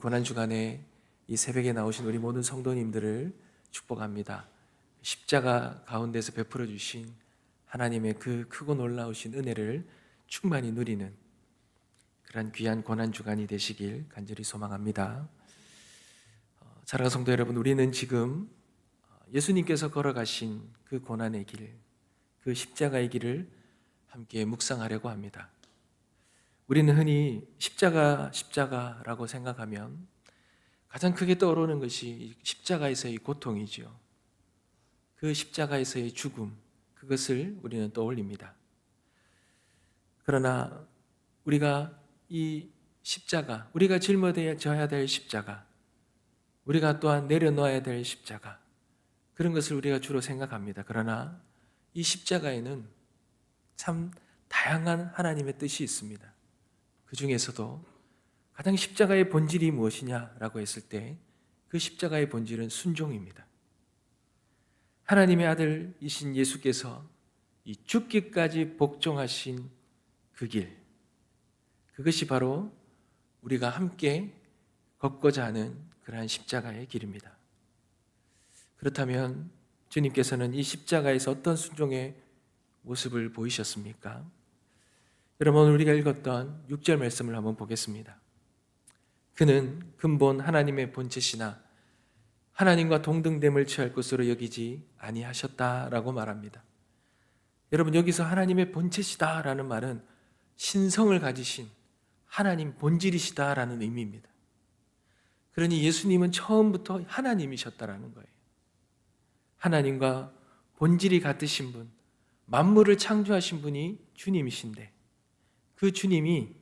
고난주간에 이 새벽에 나오신 우리 모든 성도님들을 축복합니다. 십자가 가운데서 베풀어 주신 하나님의 그 크고 놀라우신 은혜를 충만히 누리는 그런 귀한 고난주간이 되시길 간절히 소망합니다. 사랑하는 성도 여러분, 우리는 지금 예수님께서 걸어가신 그 고난의 길, 그 십자가의 길을 함께 묵상하려고 합니다. 우리는 흔히 십자가라고 생각하면 가장 크게 떠오르는 것이 십자가에서의 고통이죠. 그 십자가에서의 죽음, 그것을 우리는 떠올립니다. 그러나 우리가 이 십자가, 우리가 짊어져야 될 십자가, 우리가 또한 내려놓아야 될 십자가, 그런 것을 우리가 주로 생각합니다. 그러나 이 십자가에는 참 다양한 하나님의 뜻이 있습니다. 그 중에서도 가장 십자가의 본질이 무엇이냐라고 했을 때 그 십자가의 본질은 순종입니다. 하나님의 아들이신 예수께서 이 죽기까지 복종하신 그 길, 그것이 바로 우리가 함께 걷고자 하는 그러한 십자가의 길입니다. 그렇다면 주님께서는 이 십자가에서 어떤 순종의 모습을 보이셨습니까? 여러분, 우리가 읽었던 6절 말씀을 한번 보겠습니다. 그는 근본 하나님의 본체시나 하나님과 동등됨을 취할 것으로 여기지 아니하셨다라고 말합니다. 여러분, 여기서 하나님의 본체시다라는 말은 신성을 가지신 하나님 본질이시다라는 의미입니다. 그러니 예수님은 처음부터 하나님이셨다라는 거예요. 하나님과 본질이 같으신 분, 만물을 창조하신 분이 주님이신데 그 주님은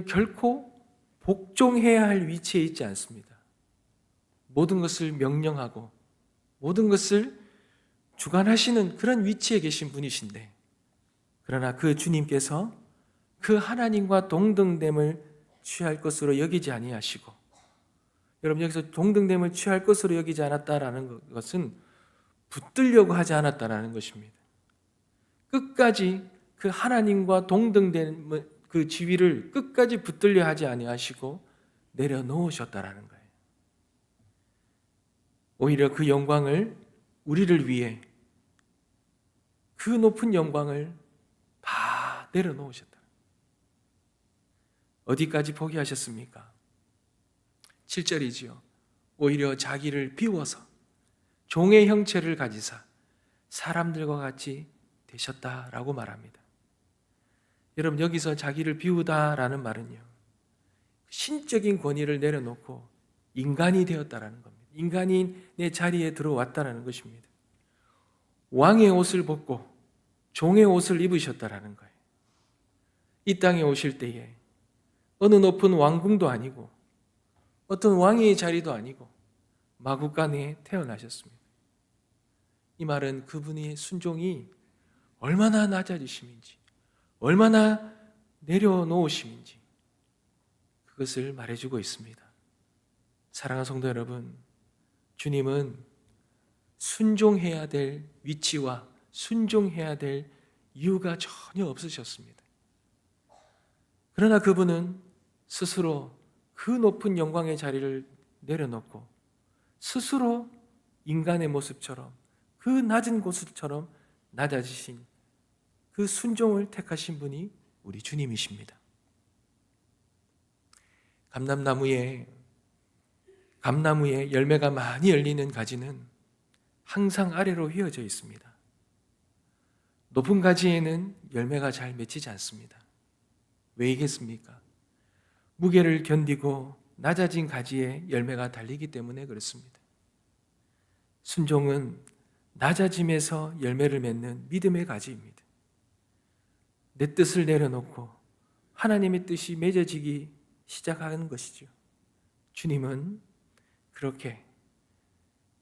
결코 복종해야 할 위치에 있지 않습니다. 모든 것을 명령하고 모든 것을 주관하시는 그런 위치에 계신 분이신데, 그러나 그 주님께서 그 하나님과 동등됨을 취할 것으로 여기지 아니하시고, 여러분, 여기서 동등됨을 취할 것으로 여기지 않았다라는 것은 붙들려고 하지 않았다라는 것입니다. 끝까지 그 하나님과 동등된 그 지위를 끝까지 붙들려 하지 아니하시고 내려놓으셨다라는 거예요. 오히려 그 영광을 우리를 위해 그 높은 영광을 다 내려놓으셨다. 어디까지 포기하셨습니까? 7절이지요. 오히려 자기를 비워서 종의 형체를 가지사 사람들과 같이 되셨다라고 말합니다. 여러분, 여기서 자기를 비우다라는 말은요, 신적인 권위를 내려놓고 인간이 되었다라는 겁니다. 인간인의 자리에 들어왔다라는 것입니다. 왕의 옷을 벗고 종의 옷을 입으셨다라는 거예요. 이 땅에 오실 때에 어느 높은 왕궁도 아니고 어떤 왕의 자리도 아니고 마구간에 태어나셨습니다. 이 말은 그분의 순종이 얼마나 낮아지심인지, 얼마나 내려놓으심인지 그것을 말해주고 있습니다. 사랑하는 성도 여러분, 주님은 순종해야 될 위치와 순종해야 될 이유가 전혀 없으셨습니다. 그러나 그분은 스스로 그 높은 영광의 자리를 내려놓고 스스로 인간의 모습처럼, 그 낮은 곳처럼 낮아지신 그 순종을 택하신 분이 우리 주님이십니다. 감람나무에 열매가 많이 열리는 가지는 항상 아래로 휘어져 있습니다. 높은 가지에는 열매가 잘 맺히지 않습니다. 왜이겠습니까? 무게를 견디고 낮아진 가지에 열매가 달리기 때문에 그렇습니다. 순종은 낮아짐에서 열매를 맺는 믿음의 가지입니다. 내 뜻을 내려놓고 하나님의 뜻이 맺어지기 시작하는 것이죠. 주님은 그렇게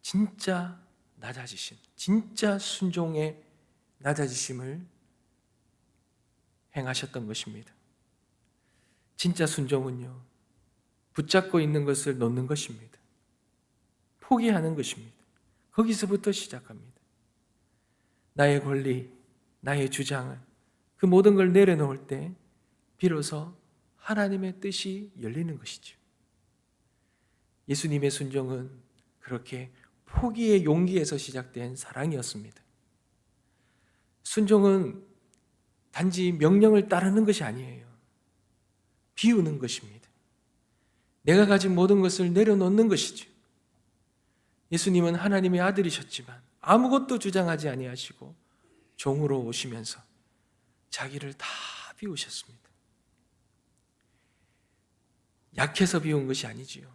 진짜 낮아지신, 진짜 순종의 낮아지심을 행하셨던 것입니다. 진짜 순종은요, 붙잡고 있는 것을 놓는 것입니다. 포기하는 것입니다. 거기서부터 시작합니다. 나의 권리, 나의 주장을, 그 모든 걸 내려놓을 때 비로소 하나님의 뜻이 열리는 것이죠. 예수님의 순종은 그렇게 포기의 용기에서 시작된 사랑이었습니다. 순종은 단지 명령을 따르는 것이 아니에요. 비우는 것입니다. 내가 가진 모든 것을 내려놓는 것이죠. 예수님은 하나님의 아들이셨지만 아무것도 주장하지 아니하시고 종으로 오시면서 자기를 다 비우셨습니다. 약해서 비운 것이 아니지요.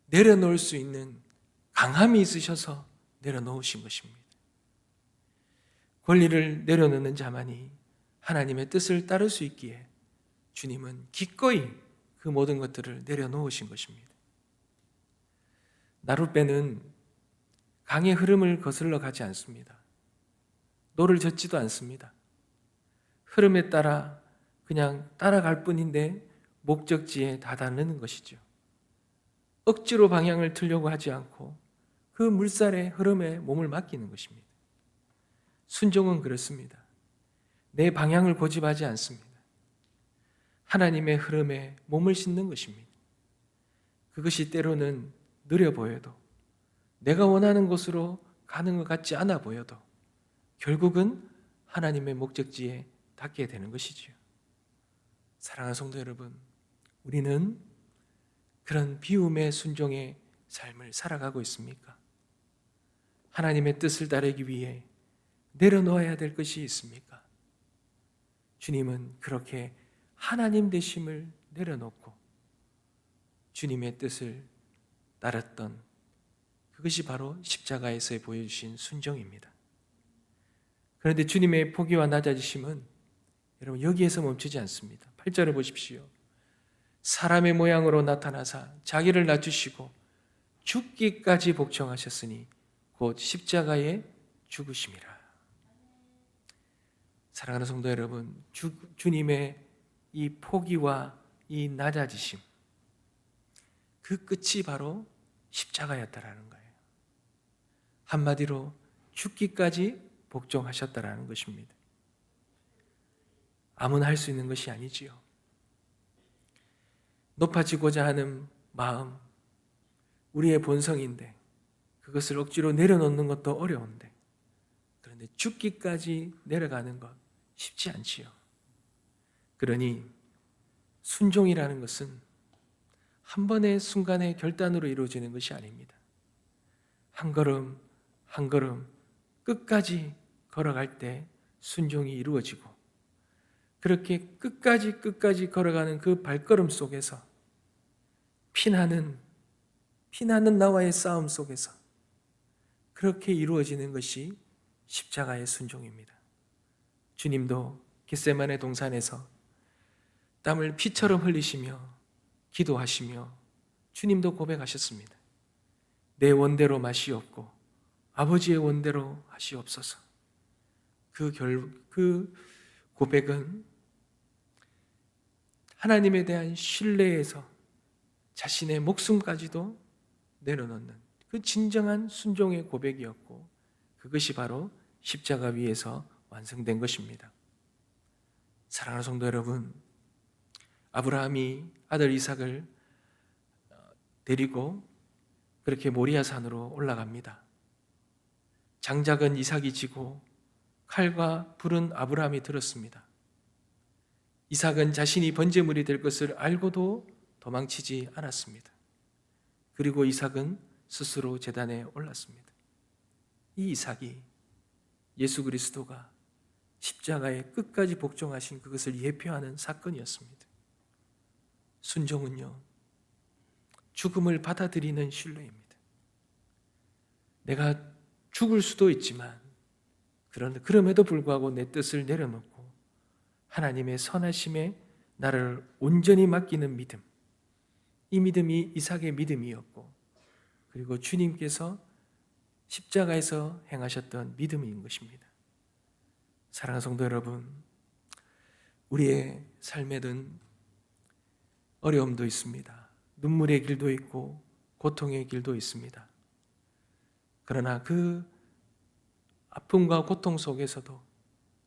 내려놓을 수 있는 강함이 있으셔서 내려놓으신 것입니다. 권리를 내려놓는 자만이 하나님의 뜻을 따를 수 있기에 주님은 기꺼이 그 모든 것들을 내려놓으신 것입니다. 나룻배는 강의 흐름을 거슬러 가지 않습니다. 노를 젓지도 않습니다. 흐름에 따라 그냥 따라갈 뿐인데 목적지에 다다르는 것이죠. 억지로 방향을 틀려고 하지 않고 그 물살의 흐름에 몸을 맡기는 것입니다. 순종은 그렇습니다. 내 방향을 고집하지 않습니다. 하나님의 흐름에 몸을 싣는 것입니다. 그것이 때로는 느려 보여도, 내가 원하는 곳으로 가는 것 같지 않아 보여도 결국은 하나님의 목적지에 닿게 되는 것이지요. 사랑하는 성도 여러분, 우리는 그런 비움의 순종의 삶을 살아가고 있습니까? 하나님의 뜻을 따르기 위해 내려놓아야 될 것이 있습니까? 주님은 그렇게 하나님 되심을 내려놓고 주님의 뜻을 따랐던 그것이 바로 십자가에서 보여주신 순종입니다. 그런데 주님의 포기와 낮아지심은 여러분 여기에서 멈추지 않습니다. 8절을 보십시오. 사람의 모양으로 나타나사 자기를 낮추시고 죽기까지 복종하셨으니 곧 십자가에 죽으심이라. 사랑하는 성도 여러분, 주님의 이 포기와 이 낮아지심, 그 끝이 바로 십자가였다라는 거예요. 한마디로 죽기까지 복종하셨다라는 것입니다. 아무나 할 수 있는 것이 아니지요. 높아지고자 하는 마음, 우리의 본성인데 그것을 억지로 내려놓는 것도 어려운데, 그런데 죽기까지 내려가는 것 쉽지 않지요. 그러니 순종이라는 것은 한 번의 순간의 결단으로 이루어지는 것이 아닙니다. 한 걸음 한 걸음 끝까지 걸어갈 때 순종이 이루어지고, 그렇게 끝까지 걸어가는 그 발걸음 속에서 피나는 나와의 싸움 속에서 그렇게 이루어지는 것이 십자가의 순종입니다. 주님도 겟세마네 동산에서 땀을 피처럼 흘리시며 기도하시며 주님도 고백하셨습니다. 내 원대로 마시옵고 아버지의 원대로 하시옵소서. 그 고백은 하나님에 대한 신뢰에서 자신의 목숨까지도 내려놓는 그 진정한 순종의 고백이었고, 그것이 바로 십자가 위에서 완성된 것입니다. 사랑하는 성도 여러분, 아브라함이 아들 이삭을 데리고 그렇게 모리아 산으로 올라갑니다. 장작은 이삭이 지고 칼과 불은 아브라함이 들었습니다. 이삭은 자신이 번제물이 될 것을 알고도 도망치지 않았습니다. 그리고 이삭은 스스로 제단에 올랐습니다. 이 이삭이 예수 그리스도가 십자가에 끝까지 복종하신 그것을 예표하는 사건이었습니다. 순종은요, 죽음을 받아들이는 신뢰입니다. 내가 죽을 수도 있지만 그럼에도 불구하고 내 뜻을 내려놓고 하나님의 선하심에 나를 온전히 맡기는 믿음, 이 믿음이 이삭의 믿음이었고, 그리고 주님께서 십자가에서 행하셨던 믿음인 것입니다. 사랑하는 성도 여러분, 우리의 삶에는 어려움도 있습니다. 눈물의 길도 있고 고통의 길도 있습니다. 그러나 그 아픔과 고통 속에서도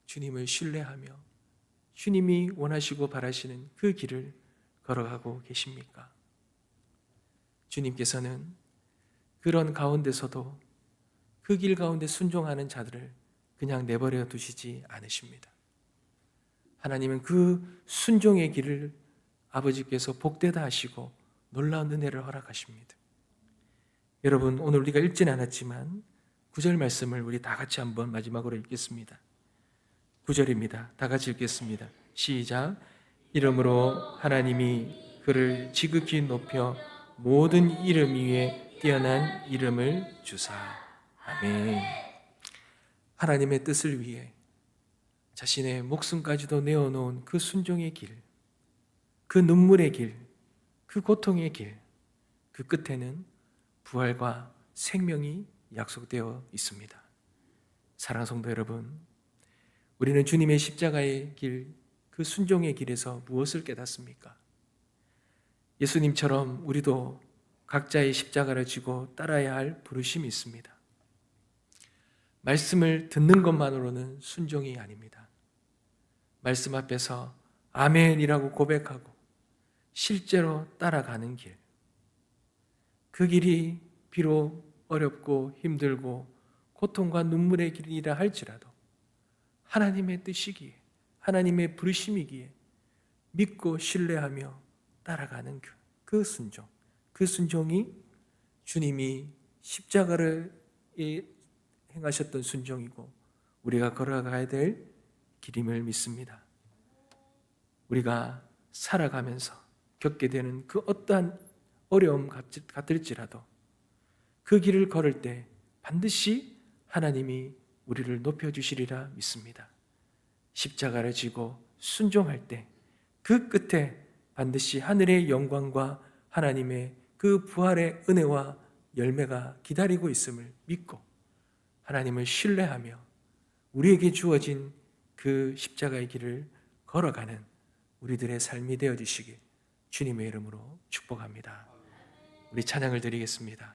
주님을 신뢰하며 주님이 원하시고 바라시는 그 길을 걸어가고 계십니까? 주님께서는 그런 가운데서도 그 길 가운데 순종하는 자들을 그냥 내버려 두시지 않으십니다. 하나님은 그 순종의 길을 아버지께서 복되다 하시고 놀라운 은혜를 허락하십니다. 여러분, 오늘 우리가 읽지는 않았지만 9절 말씀을 우리 다 같이 한번 마지막으로 읽겠습니다. 9절입니다. 다 같이 읽겠습니다. 시작. 이러므로 하나님이 그를 지극히 높여 모든 이름 위에 뛰어난 이름을 주사. 아멘. 하나님의 뜻을 위해 자신의 목숨까지도 내어놓은 그 순종의 길, 그 눈물의 길, 그 고통의 길, 그 끝에는 부활과 생명이 약속되어 있습니다. 사랑하는 성도 여러분, 우리는 주님의 십자가의 길, 그 순종의 길에서 무엇을 깨닫습니까? 예수님처럼 우리도 각자의 십자가를 지고 따라야 할 부르심이 있습니다. 말씀을 듣는 것만으로는 순종이 아닙니다. 말씀 앞에서 아멘이라고 고백하고 실제로 따라가는 길, 그 길이 비록 어렵고 힘들고 고통과 눈물의 길이라 할지라도 하나님의 뜻이기에, 하나님의 부르심이기에 믿고 신뢰하며 따라가는 그 순종, 그 순종이 주님이 십자가를 행하셨던 순종이고 우리가 걸어가야 될 길임을 믿습니다. 우리가 살아가면서 겪게 되는 그 어떠한 어려움 같을지라도 그 길을 걸을 때 반드시 하나님이 우리를 높여주시리라 믿습니다. 십자가를 지고 순종할 때 그 끝에 반드시 하늘의 영광과 하나님의 그 부활의 은혜와 열매가 기다리고 있음을 믿고 하나님을 신뢰하며 우리에게 주어진 그 십자가의 길을 걸어가는 우리들의 삶이 되어주시길 주님의 이름으로 축복합니다. 우리 찬양을 드리겠습니다.